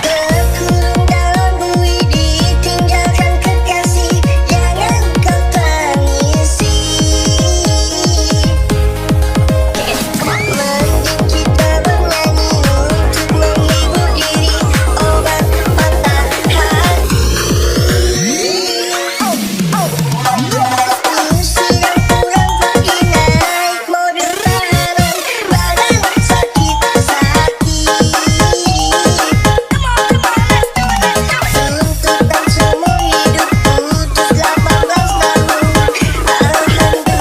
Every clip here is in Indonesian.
Terkurung dalam bui ditinggalkan kekasih, jangan kau tangisi. Mending kita bernyanyi untuk menghibur diri, obat patah hati. Usia kurang pergi naik mobil tahanan, badan sakit-sakit. Tuntutan seumur hidup putus 18 tahun, alhamdulillah. Jangan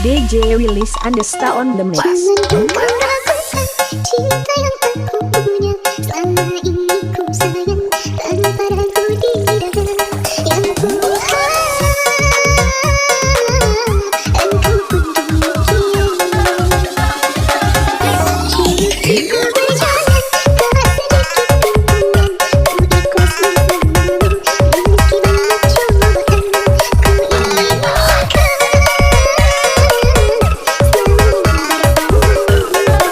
DJ Willis Andesta on the mix. Jangan kau ragukan cinta yang aku punya, selama ini ku sayang tanpa ragu di dada. Yang ku harap engkau pun demikian. Hidupku berjalan tak sedikit rintangan, ku ikhlas bersamamu meski banyak cobaan. Ku ingin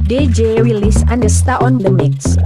DJ Willis and the Star on the mix.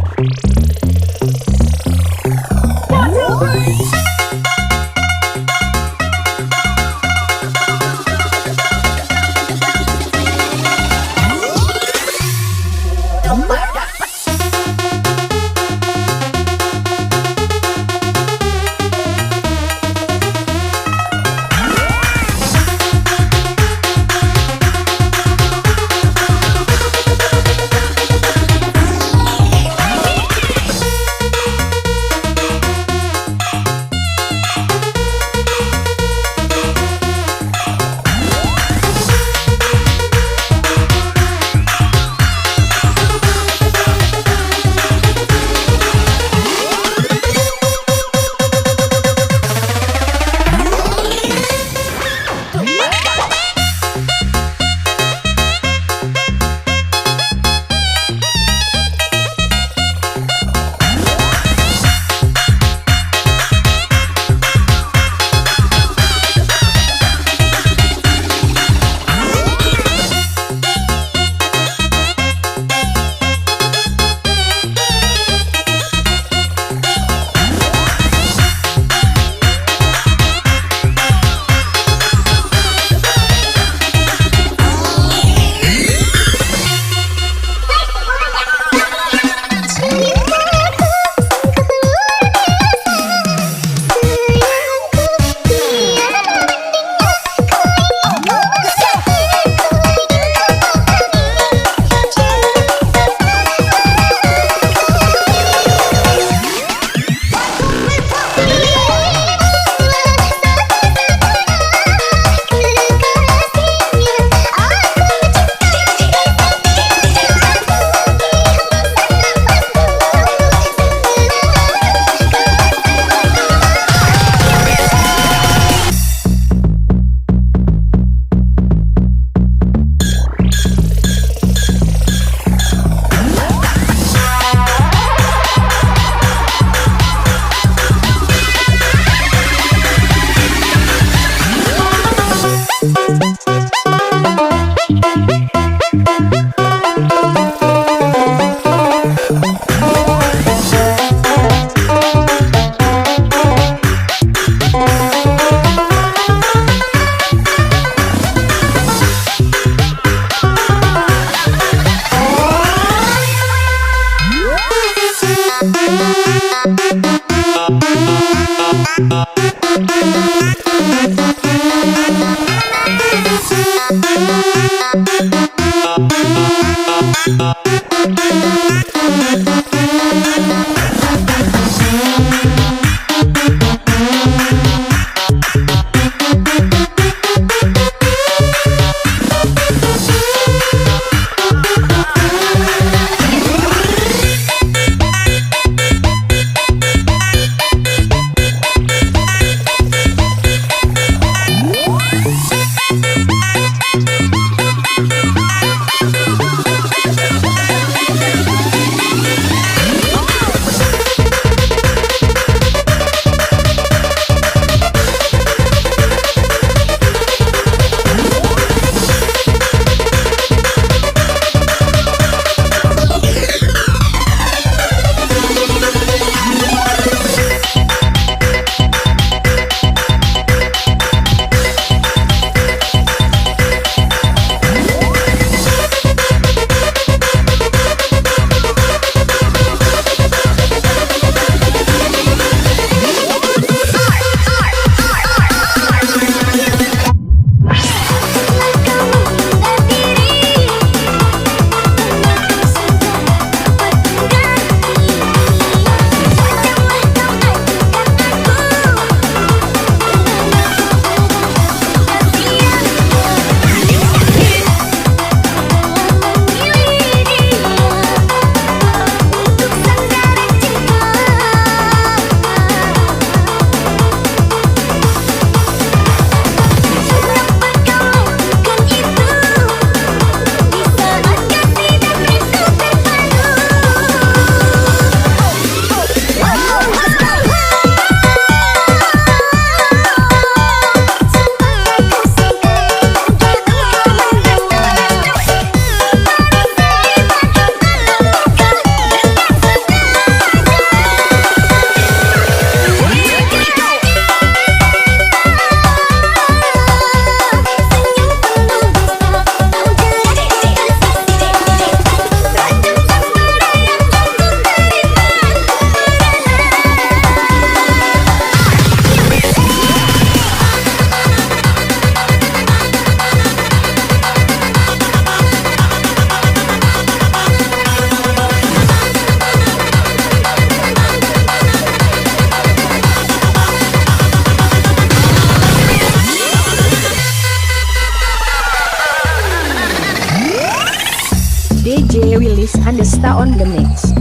DJ Willis and the Star on the mix.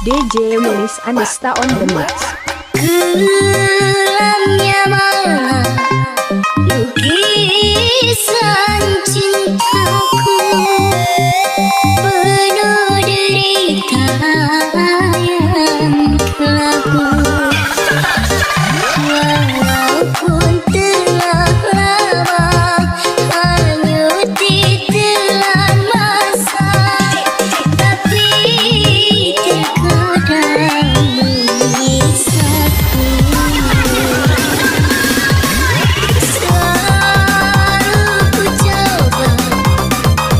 DJ Willis and the Star on the mix. Kelamnya malam lukisan cintaku penuh derita yang kelabu. Walaupun telah lama hanyut ditelan masa, tapi terkadang menyisaku. Selalu ku coba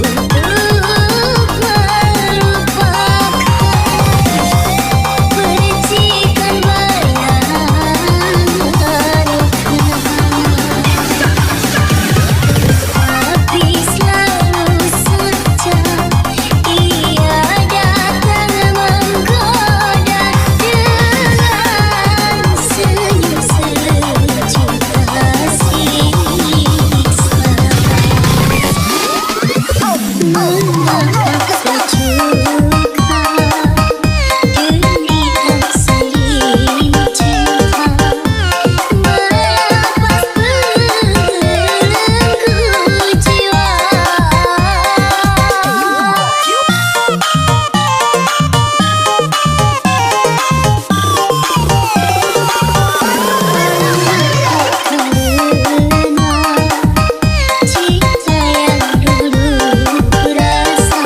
untuk melupakan percikan tapi selalu saja ia datang menggoda dengan senyum sejuta siksa, memaksa juga derita selin cinta, melepas belenggu jiwa. Karena cinta yang dulu kurasa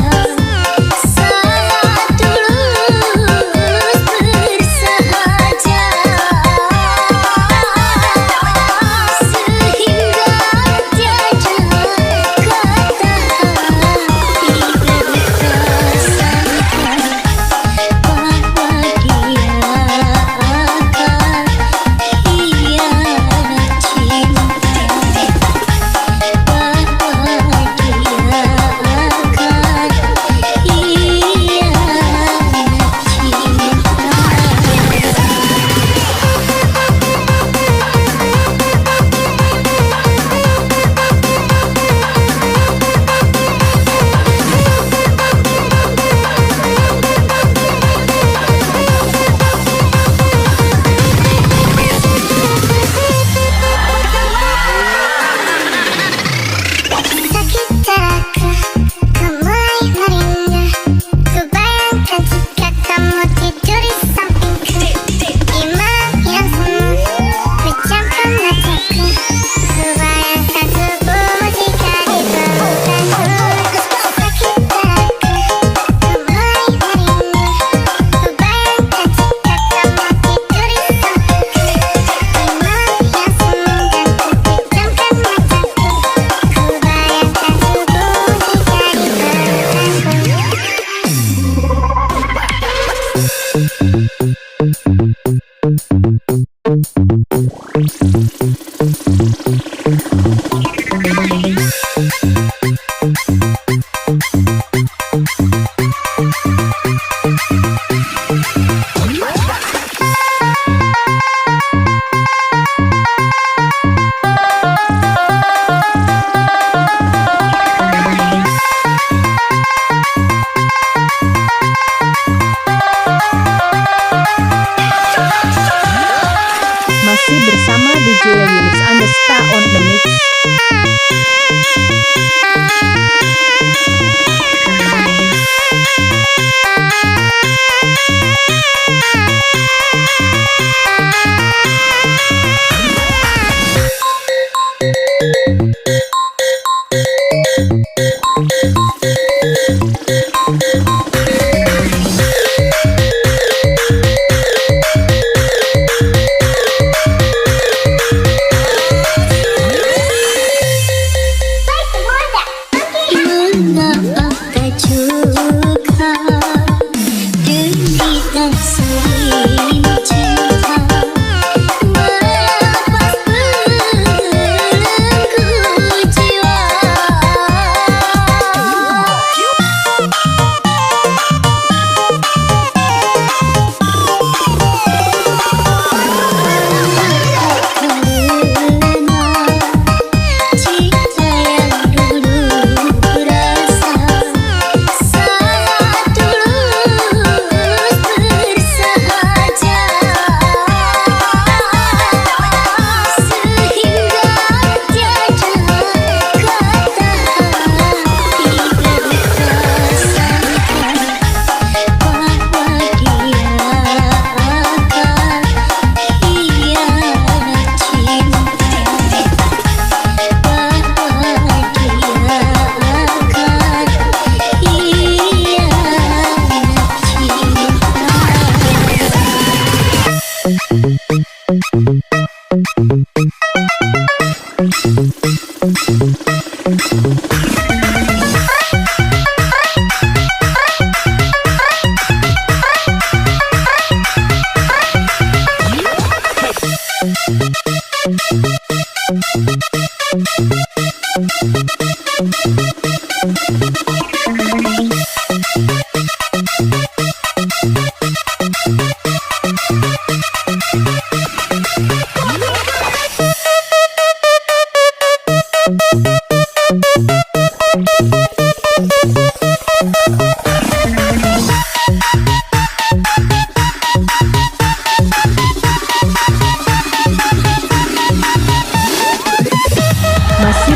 Masih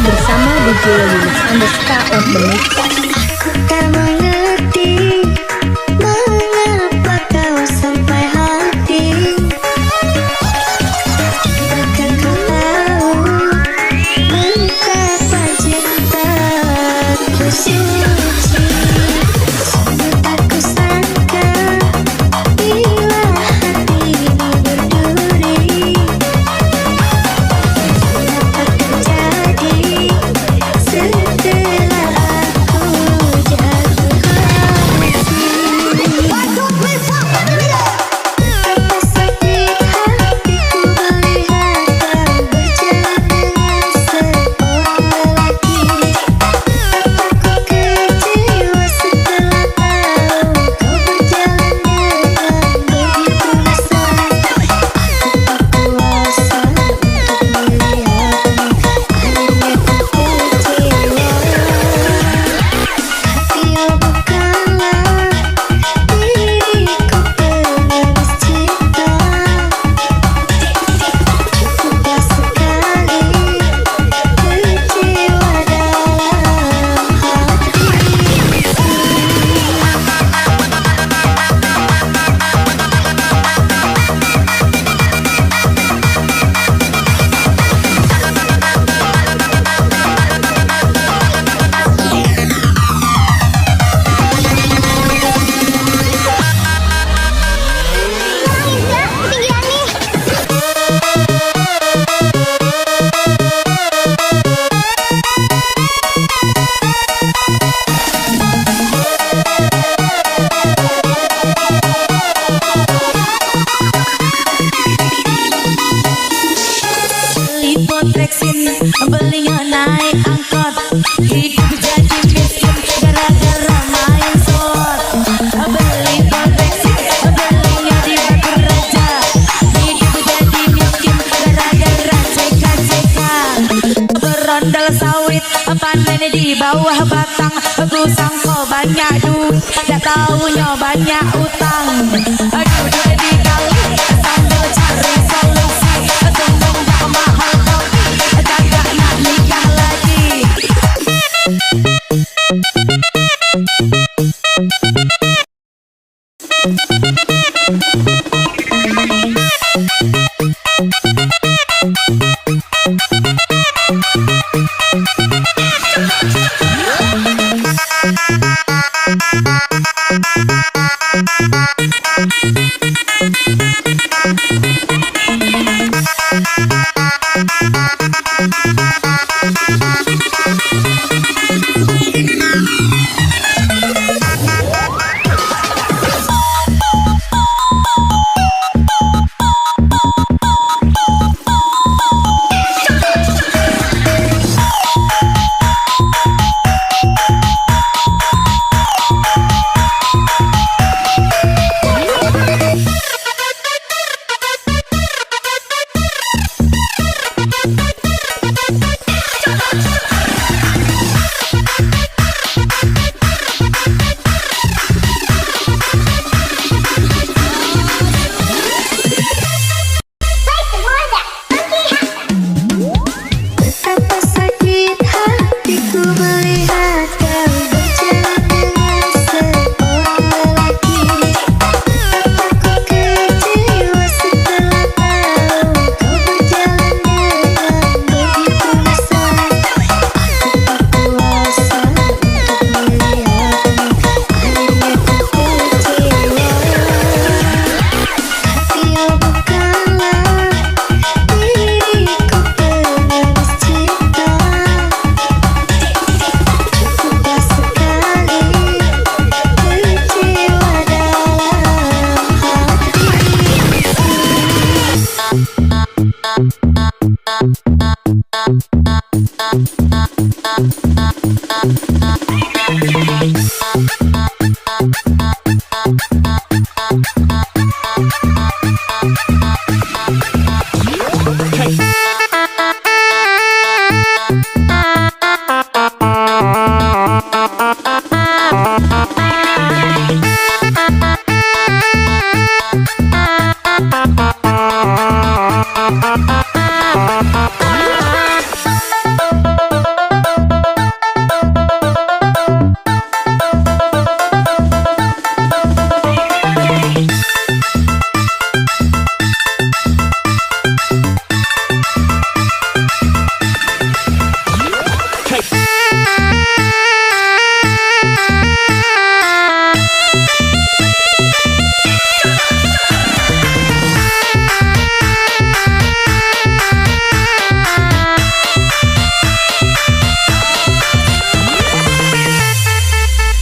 bersama DJ Willis and the Star on the Mix. Aku tak mengerti mengapa kau sampai hati. Bahkan kau tahu betapa cintaku suci. Tak kusangka bila hatimu berduri dapat terjadi setelah aku jatuh hati. Betapa sakit hatiku melihat kau berjalan dengan seorang lelaki. Betapa kecewa setelah tahu kau berjalan dengan begitu mesra. Tak kuasa untuk melihatmu, akhirnya ku kecewa. Dia bukanlah diriku penebus cinta. Cukuplah sekali kecewa dalam beli potreksin, belinya naik angkot, hidup jadi miskin gara-gara main slot. Beli potreksin, belinya di Batu Raja, hidup jadi miskin gara-gara CK-CK. Berondal sawit, panen di bawah batang, aku sangka banyak duit, gak taunya banyak utang. Aduh udah dikali sambil cari solusi, tunggu gak mahal kopi, kagak nak nikah lagi.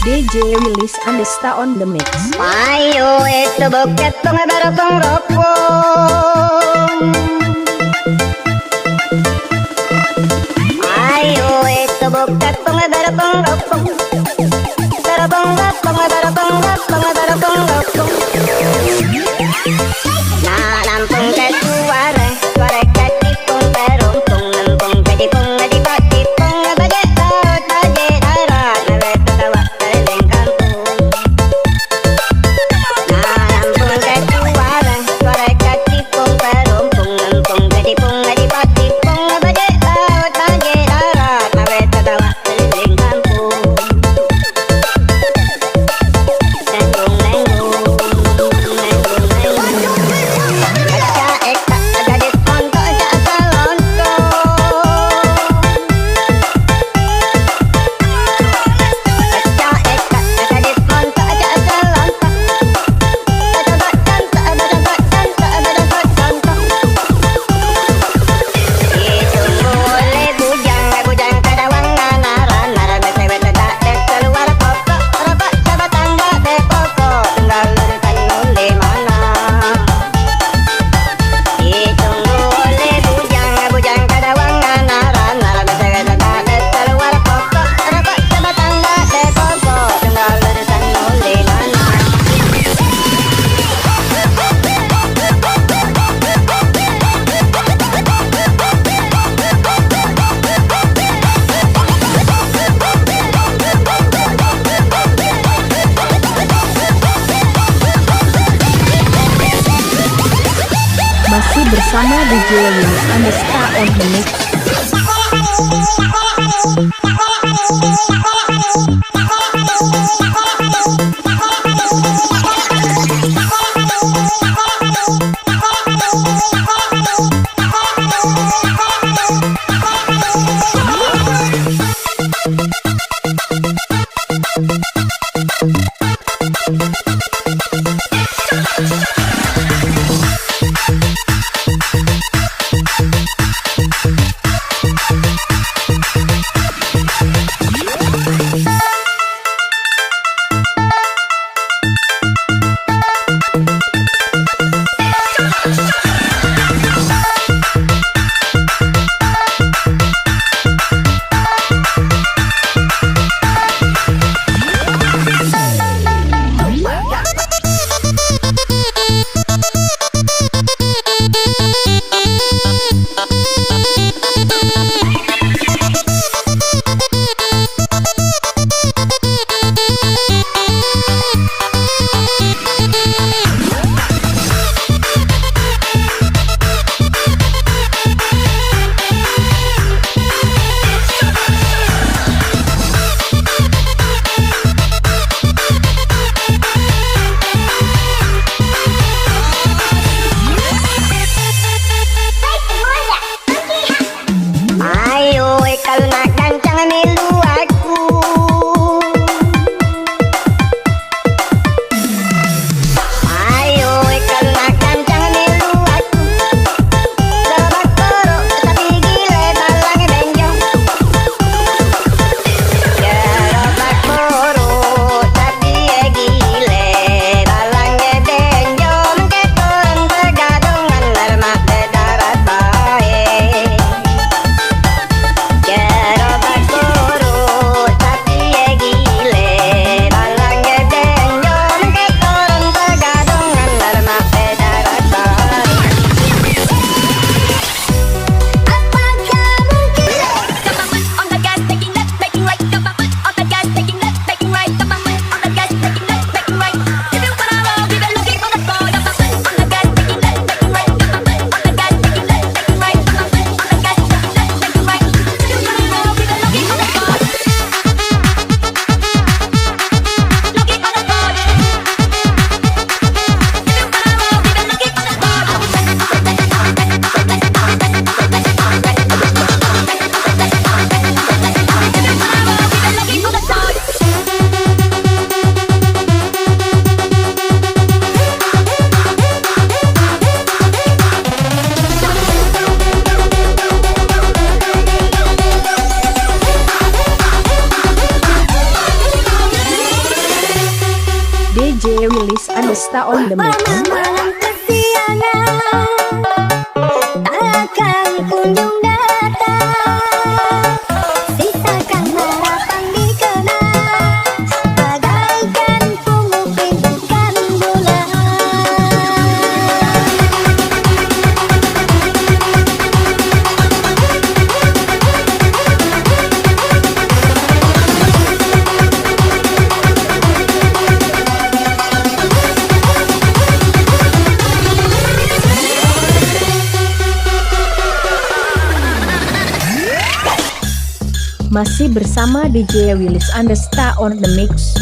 DJ Willis and the Star on the mix. Ayo itu buket pengebarokong ropong. Ayo itu buket pengebarokong ropong. Barokong ropong, barokong ropong, barokong ropong. Nah lampung ke suara, suara ketipung perumpung, lampung ketipung adipatipung, baje laut baje darat, nawe tatawa keliling kampung. Nah lampung ke suara, suara ketipung perumpung, lampung ketipung adipatipung, baje laut baje darat, nawe tatawa keliling kampung. Nenggung nenggung, nenggung nenggung. Kaca eka gadis montok aja asal lontong. Kaca eka gadis montok aja asal lontong. Bada contoh, bada contoh. Ditunggu oleh bujang kadawang naran, naran besewet tak dek keluar pokok, rapat sahabat tangga dek pokok, tinggal urutan nuli mana. Ditunggu oleh bujang kadawang naran, naran besewet tak dek keluar pokok, rapat sahabat tangga dek pokok, tinggal urutan nuli mana. Masih bersama DJ Willis and the Star on the mix. DJ Willis Andesta on the mix. Malam kesiangan takkan kunjung datang, sisakan harapan dikenang, bagaikan pungut pintukan bulan. Masih bersama DJ Willis Andesta on the mix.